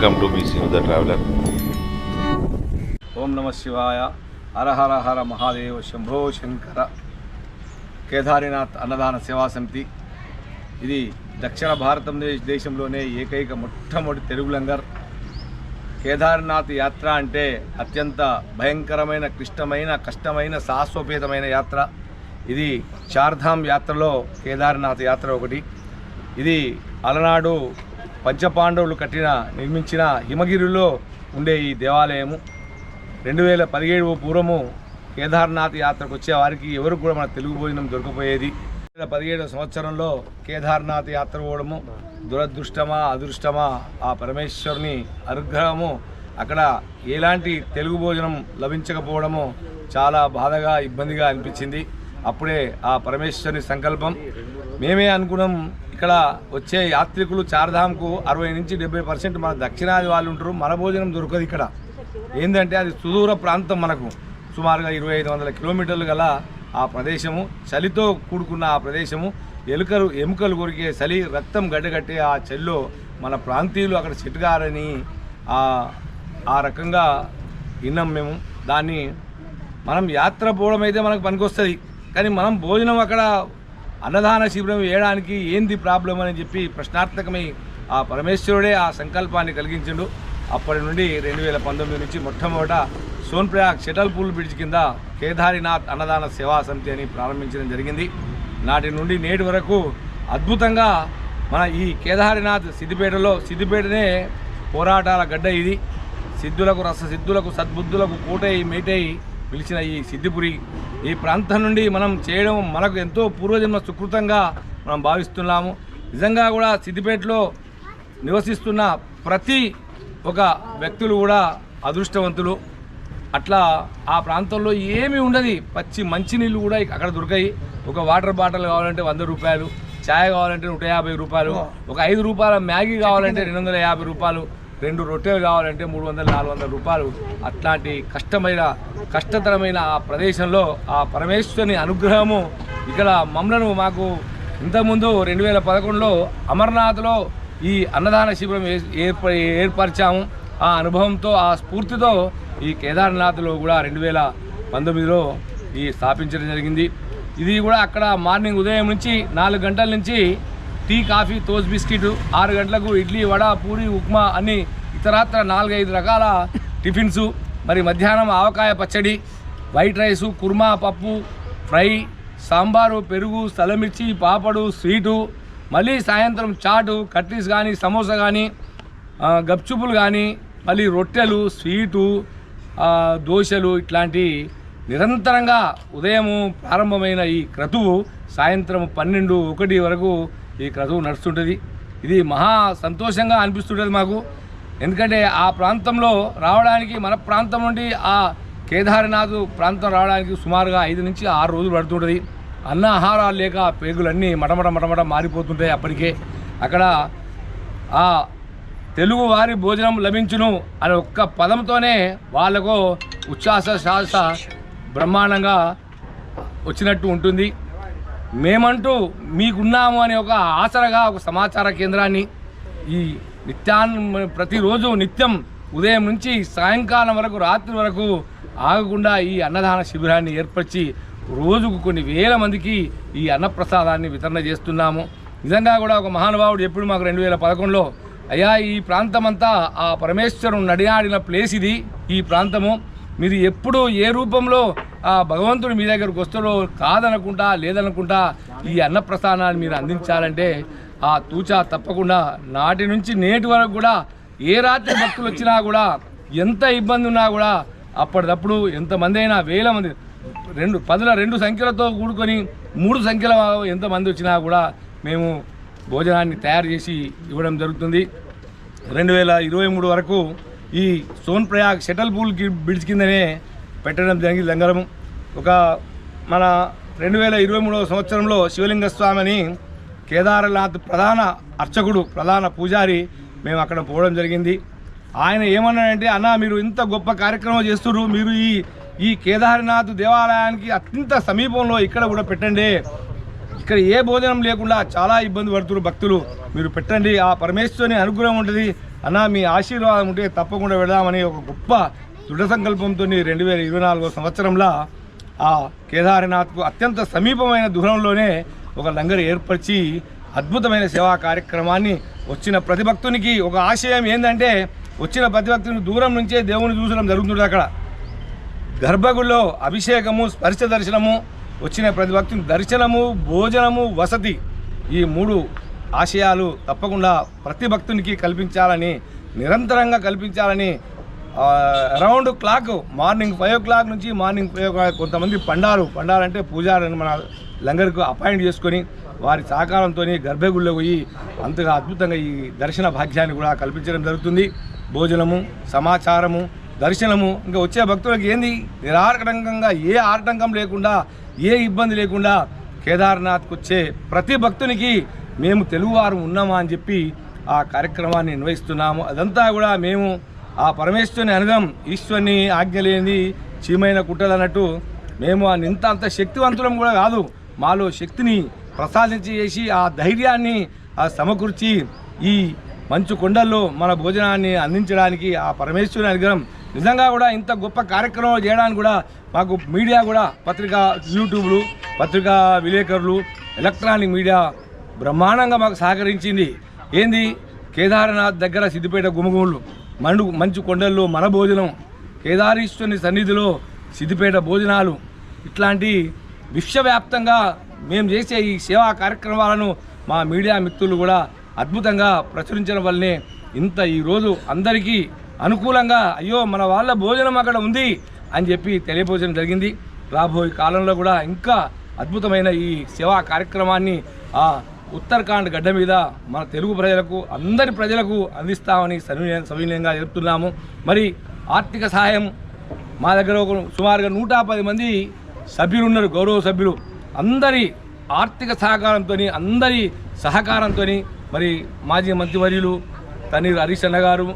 Welcome to BC the traveller. ఓం నమ శివాయ. హర హర హర మహాదేవ శంభో శంకర. కేదారినాథ్ అన్నదాన సేవా సమితి ఇది దక్షిణ భారతదేశంలోనే ఏకైక మొట్టమొదటి తెలుగు లంగర్. కేదార్నాథ్ యాత్ర అంటే అత్యంత భయంకరమైన, క్లిష్టమైన, కష్టమైన, సాహసోపేతమైన యాత్ర. ఇది చార్ధామ్ యాత్రలో కేదార్నాథ్ యాత్ర ఒకటి. ఇది అలనాడు పంచపాండవులు నిర్మించిన హిమగిరిలో ఉండే ఈ దేవాలయము. 2017 పూర్వము కేదార్నాథ్ యాత్రకు వచ్చే వారికి ఎవరు కూడా మన తెలుగు భోజనం దొరకపోయేది. 2017 సంవత్సరంలో కేదార్నాథ్ యాత్ర పోవడము దురదృష్టమా అదృష్టమా, ఆ పరమేశ్వరుని అనుగ్రహము, అక్కడ ఎలాంటి తెలుగు భోజనం లభించకపోవడము చాలా బాధగా, ఇబ్బందిగా అనిపించింది. అప్పుడే ఆ పరమేశ్వరుని సంకల్పం. మేమే అనుకున్నాం, ఇక్కడ వచ్చే యాత్రికులు చార్ధామ్కు 60 నుంచి 70% మన దక్షిణాది వాళ్ళు ఉంటారు, మన భోజనం దొరకదు. ఇక్కడ ఏంటంటే అది సుదూర ప్రాంతం, మనకు సుమారుగా 2500 కిలోమీటర్లు గల ఆ ప్రదేశము, చలితో కూడుకున్న ఆ ప్రదేశము, ఎముకలు కొరికే చలి, రక్తం గడ్డగట్టే ఆ చలిలో మన ప్రాంతీయులు అక్కడ చెట్టుగారని ఆ రకంగా విన్నాం మేము. దాన్ని మనం యాత్ర పోవడం అయితే మనకు పనికొస్తుంది, కానీ మనం భోజనం అక్కడ అన్నదాన శిబిరం వేయడానికి ఏంది ప్రాబ్లం అని చెప్పి ప్రశ్నార్థకమై ఆ పరమేశ్వరుడే ఆ సంకల్పాన్ని కలిగించిండు. అప్పటి నుండి 2019 నుంచి మొట్టమొదట సోన్ప్రయాగ్ షటల్ పూల్ బ్రిడ్జ్ కింద కేదారినాథ్ అన్నదాన సేవా సమితి అని ప్రారంభించడం జరిగింది. నాటి నుండి నేటి వరకు అద్భుతంగా మన ఈ కేదారినాథ్ సిద్దిపేటనే పోరాటాల గడ్డ. ఇది సిద్ధులకు, రససిద్ధులకు, సద్బుద్ధులకు కోటై మేటై పిలిచిన ఈ సిద్దిపురి, ఈ ప్రాంతం నుండి మనం చేయడం మనకు ఎంతో పూర్వజన్మ సుకృతంగా మనం భావిస్తున్నాము. నిజంగా కూడా సిద్దిపేటలో నివసిస్తున్న ప్రతి ఒక వ్యక్తులు కూడా అదృష్టవంతులు. అట్లా ఆ ప్రాంతంలో ఏమీ ఉండదు, పచ్చి మంచినీళ్ళు కూడా అక్కడ దొరికాయి. ఒక వాటర్ బాటిల్ కావాలంటే 100 రూపాయలు, ఛాయ్ కావాలంటే 150 రూపాయలు, ఒక 5 రూపాయల మ్యాగీ కావాలంటే 250 రూపాయలు, 2 రొట్టెలు కావాలంటే 300-400 రూపాయలు. అట్లాంటి కష్టతరమైన ఆ ప్రదేశంలో ఆ పరమేశ్వరుని అనుగ్రహము ఇక్కడ మాకు ఇంతకుముందు 2011లో అమర్నాథ్లో ఈ అన్నదాన శిబిరం ఏర్పరిచాము. ఆ అనుభవంతో, ఆ స్ఫూర్తితో ఈ కేదార్నాథ్లో కూడా 2019లో ఈ స్థాపించడం జరిగింది. ఇది కూడా అక్కడ మార్నింగ్ ఉదయం నుంచి 4 గంటల నుంచి టీ, కాఫీ, తోస్ బిస్కెట్, 6 గంటలకు ఇడ్లీ, వడ, పూరి, ఉప్మా అన్ని ఇతరత్ర 4-5 రకాల టిఫిన్సు, మరి మధ్యాహ్నం ఆవకాయ పచ్చడి, వైట్ రైసు, కుర్మా, పప్పు ఫ్రై, సాంబారు, పెరుగు, సలమిర్చి, పాపడు, స్వీటు, మళ్ళీ సాయంత్రం చాటు, కట్లీస్ కానీ, సమోసా కానీ, గప్చుపులు కానీ, మళ్ళీ రొట్టెలు, స్వీటు, దోశలు, ఇట్లాంటి నిరంతరంగా ఉదయము ప్రారంభమైన ఈ క్రతువు సాయంత్రం 12-1 వరకు ఈ క్రతువు నడుస్తుంటుంది. ఇది మహా సంతోషంగా అనిపిస్తుంటుంది మాకు. ఎందుకంటే ఆ ప్రాంతంలో రావడానికి, మన ప్రాంతం నుండి ఆ కేదార్నాథ్ ప్రాంతం రావడానికి సుమారుగా 5 నుంచి 6 రోజులు పడుతుంటుంది. అన్న ఆహారాలు లేక పేగులన్నీ మటమట మారిపోతుంటాయి. అప్పటికే అక్కడ ఆ తెలుగు వారి భోజనం లభించును అనే ఒక్క పదంతోనే వాళ్ళకు శ్వాస బ్రహ్మాండంగా వచ్చినట్టు ఉంటుంది. మేమంటూ మీకున్నాము అనే ఒక ఆసరగా ఒక సమాచార కేంద్రాన్ని ఈ ప్రతిరోజు నిత్యం ఉదయం నుంచి సాయంకాలం వరకు, రాత్రి వరకు ఆగకుండా ఈ అన్నదాన శిబిరాన్ని ఏర్పరిచి రోజుకు కొన్ని వేల మందికి ఈ అన్నప్రసాదాన్ని వితరణ చేస్తున్నాము. నిజంగా కూడా ఒక మహానుభావుడు ఎప్పుడు మాకు 2011లో, అయ్యా ఈ ప్రాంతమంతా ఆ పరమేశ్వరుని నడియాడిన ప్లేస్ ఇది, ఈ ప్రాంతము, మీరు ఎప్పుడు ఏ రూపంలో ఆ భగవంతుడు మీ దగ్గరకు వస్తాడో కాదనుకుంటా లేదనుకుంటా ఈ అన్నప్రసాదాన్ని మీరు అందించాలంటే ఆ తూచా తప్పకుండా నాటి నుంచి నేటి వరకు కూడా ఏ రాత్రి భక్తులు వచ్చినా కూడా, ఎంత ఇబ్బంది ఉన్నా కూడా అప్పటిదప్పుడు ఎంతమంది అయినా, వేల మంది, 2 సంఖ్యలతో కూడుకొని 3 సంఖ్యల ఎంతమంది వచ్చినా కూడా మేము భోజనాన్ని తయారు చేసి ఇవ్వడం జరుగుతుంది. 2023 వరకు ఈ సోన్ప్రయాగ్ షటల్ పూల్ బ్రిడ్జ్ కిందనే పెట్టడం జరిగింది లంగరము. మన 2023 సంవత్సరంలో శివలింగ స్వామి అని కేదార్నాథ్ ప్రధాన అర్చకుడు, ప్రధాన పూజారి మేము అక్కడ పోవడం జరిగింది. ఆయన ఏమన్నాడంటే, అన్న మీరు ఇంత గొప్ప కార్యక్రమం చేస్తున్నారు, మీరు ఈ కేదార్నాథ్ దేవాలయానికి అత్యంత సమీపంలో ఇక్కడ కూడా పెట్టండి, ఇక్కడ ఏ భోజనం లేకుండా చాలా ఇబ్బంది పడుతున్నారు భక్తులు, మీరు పెట్టండి, ఆ పరమేశ్వరుని అనుగ్రహం ఉంటుంది, అన్న మీ ఆశీర్వాదం ఉంటే తప్పకుండా వెళదామని ఒక గొప్ప దృఢ సంకల్పంతో 2024 సంవత్సరంలో ఆ కేదార్నాథ్కు అత్యంత సమీపమైన దూరంలోనే ఒక లంగర్ ఏర్పరిచి అద్భుతమైన సేవా కార్యక్రమాన్ని వచ్చిన ప్రతి భక్తునికి ఒక ఆశయం ఏంటంటే వచ్చిన ప్రతి భక్తుని దూరం నుంచే దేవుని చూసడం జరుగుతుంది. అక్కడ గర్భగుడిలో అభిషేకము, స్పర్శ దర్శనము, వచ్చిన ప్రతి భక్తుని దర్శనము, భోజనము, వసతి, ఈ 3 ఆశయాలు తప్పకుండా ప్రతి భక్తునికి కల్పించాలని, నిరంతరంగా కల్పించాలని అరౌండ్ క్లాక్ మార్నింగ్ 5 o'clock నుంచి మార్నింగ్ 5 o'clock కొంతమంది పండాలంటే పూజారిని మన లంగర్కు అపాయింట్ చేసుకొని వారి సహకారంతో గర్భగుడిలో పోయి అంతగా అద్భుతంగా ఈ దర్శన భాగ్యాన్ని కూడా కల్పించడం జరుగుతుంది. భోజనము, సమాచారము, దర్శనము, ఇంకా వచ్చే భక్తులకు ఏంది నిరాటంకంగా ఏ ఆటంకం లేకుండా ఏ ఇబ్బంది లేకుండా కేదార్నాథ్కు వచ్చే ప్రతి భక్తునికి మేము తెలుగువారు ఉన్నామా అని చెప్పి ఆ కార్యక్రమాన్ని నిర్వహిస్తున్నాము. అదంతా కూడా మేము ఆ పరమేశ్వరుని అనుగం, ఈశ్వరుని ఆజ్ఞ లేనిది చీమైన కుట్టదన్నట్టు మేము అంత శక్తివంతులం కూడా కాదు. మాలో శక్తిని ప్రసాదించి చేసి ఆ ధైర్యాన్ని సమకూర్చి ఈ మంచు కొండల్లో మన భోజనాన్ని అందించడానికి ఆ పరమేశ్వరుని అనుగ్రహం నిజంగా కూడా ఇంత గొప్ప కార్యక్రమం చేయడానికి కూడా మాకు మీడియా కూడా యూట్యూబ్లు, పత్రికా విలేకరులు, ఎలక్ట్రానిక్ మీడియా బ్రహ్మాండంగా మాకు సహకరించింది. ఏంది కేదార్నాథ్ దగ్గర సిద్దిపేట గుమగుములు, మంచు కొండల్లో మన భోజనం, కేదారీశ్వరుని సన్నిధిలో సిద్దిపేట భోజనాలు, ఇట్లాంటి విశ్వవ్యాప్తంగా మేము చేసే ఈ సేవా కార్యక్రమాలను మా మీడియా మిత్రులు కూడా అద్భుతంగా ప్రచురించడం వల్లనే ఇంత ఈరోజు అందరికీ అనుకూలంగా అయ్యో మన వాళ్ళ భోజనం అక్కడ ఉంది అని చెప్పి తెలియపోవడం జరిగింది. రాబోయే కాలంలో కూడా ఇంకా అద్భుతమైన ఈ సేవా కార్యక్రమాన్ని ఆ ఉత్తరాఖండ్ గడ్డ మీద మన తెలుగు ప్రజలకు, అందరి ప్రజలకు అందిస్తామని సవినయంగా చెప్తున్నాము. మరి ఆర్థిక సహాయం మా దగ్గర సుమారుగా 110 మంది సభ్యులు ఉన్నారు, గౌరవ సభ్యులు. అందరి ఆర్థిక సహకారంతో, అందరి సహకారంతో మరి మాజీ మంత్రివర్యులు తన్నీరు హరీష్ అన్న గారు,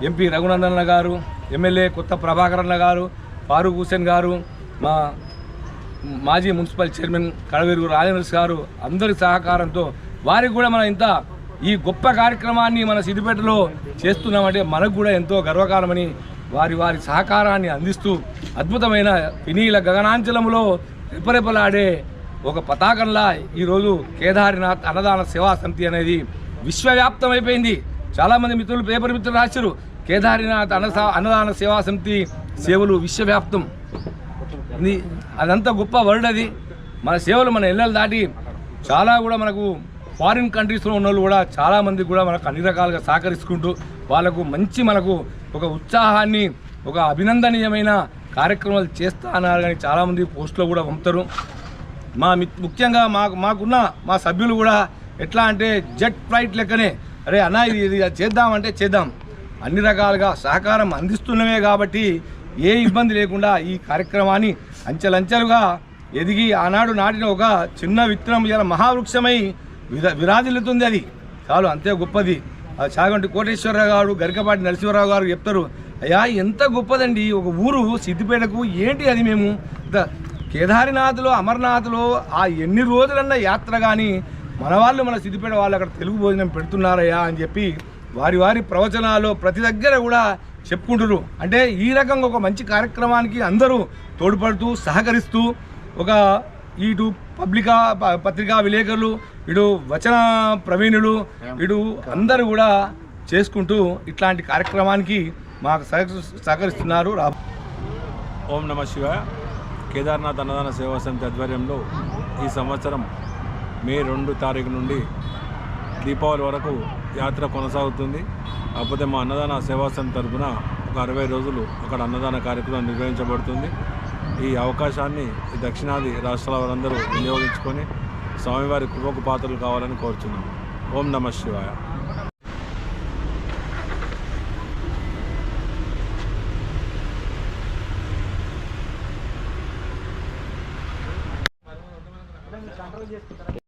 ఎంపీ రఘునందన్ గారు, ఎమ్మెల్యే కొత్త ప్రభాకర్ అన్న గారు, ఫారూక్ హుసేన్ గారు, మా మాజీ మున్సిపల్ చైర్మన్ కడవేరు రాజేంద్ర గారు, అందరి సహకారంతో వారికి కూడా మనం ఇంత ఈ గొప్ప కార్యక్రమాన్ని మన సిద్దిపేటలో చేస్తున్నామంటే మనకు కూడా ఎంతో గర్వకారమని వారి సహకారాన్ని అందిస్తూ అద్భుతమైన వినీల గగనాంచలంలో రెపరెపలాడే ఒక పతాకంలా ఈరోజు కేదార్నాథ్ అన్నదాన సేవా సమితి అనేది విశ్వవ్యాప్తం అయిపోయింది. చాలామంది మిత్రులు, పేపర్ మిత్రులు రాశారు కేదార్నాథ్ అన్నదాన సేవా సమితి సేవలు విశ్వవ్యాప్తం. అదంతా గొప్ప వర్డ్ అది. మన సేవలు మన ఇళ్ళలు దాటి చాలా కూడా మనకు ఫారిన్ కంట్రీస్లో ఉన్న వాళ్ళు కూడా చాలామంది కూడా మనకు అన్ని రకాలుగా సహకరించుకుంటూ వాళ్ళకు మనకు ఒక ఉత్సాహాన్ని, ఒక అభినందనీయమైన కార్యక్రమాలు చేస్తా అన్నారు. కానీ చాలామంది పోస్టులో కూడా పంపుతారు. ముఖ్యంగా మాకున్న మా సభ్యులు కూడా ఎట్లా అంటే జెట్ ఫ్లైట్ లెక్కనే, అరే అన్న ఇది చేద్దామంటే చేద్దాం, అన్ని రకాలుగా సహకారం అందిస్తున్నవే కాబట్టి ఏ ఇబ్బంది లేకుండా ఈ కార్యక్రమాన్ని అంచెలంచెలుగా ఎదిగి ఆనాడు నాటిన ఒక చిన్న విత్తనం ఇలా మహావృక్షమై విరాజిల్లుతుంది. అది చాలు, అంతే గొప్పది. చాగంటి కోటేశ్వరరావు గారు, గరికపాటి నరసింహరావు గారు చెప్తారు, అయ్యా ఎంత గొప్పదండి ఒక ఊరు సిద్దిపేటకు, ఏంటి అది మేము కేదార్నాథ్లో అమర్నాథ్లో ఆ ఎన్ని రోజులన్న యాత్ర కానీ మన వాళ్ళు మన సిద్దిపేట వాళ్ళు అక్కడ తెలుగు భోజనం పెడుతున్నారయ్యా అని చెప్పి వారి ప్రవచనాలు ప్రతి దగ్గర కూడా చెప్పుకుంటున్నారు. అంటే ఈ రకంగా ఒక మంచి కార్యక్రమానికి అందరూ తోడ్పడుతూ సహకరిస్తూ ఒక ఇటు పత్రికా విలేకరులు, ఇటు వచన ప్రవీణులు, ఇటు అందరూ కూడా చేసుకుంటూ ఇట్లాంటి కార్యక్రమానికి మాకు సహకరిస్తున్నారు. ఓం నమ శివాయ. కేదార్నాథ్ అన్నదాన సేవా సమితి ఆధ్వర్యంలో ఈ సంవత్సరం మే 2 తారీఖు నుండి దీపావళి వరకు యాత్ర కొనసాగుతుంది. కాకపోతే మా అన్నదాన సేవా సమితి తరఫున ఒక 60 రోజులు అక్కడ అన్నదాన కార్యక్రమం నిర్వహించబడుతుంది. ఈ అవకాశాన్ని ఈ దక్షిణాది రాష్ట్రాల వారందరూ వినియోగించుకొని స్వామివారి కృపకు పాత్రలు కావాలని కోరుచున్నాము. ఓం నమ శివాయ. చేసుకుంటారా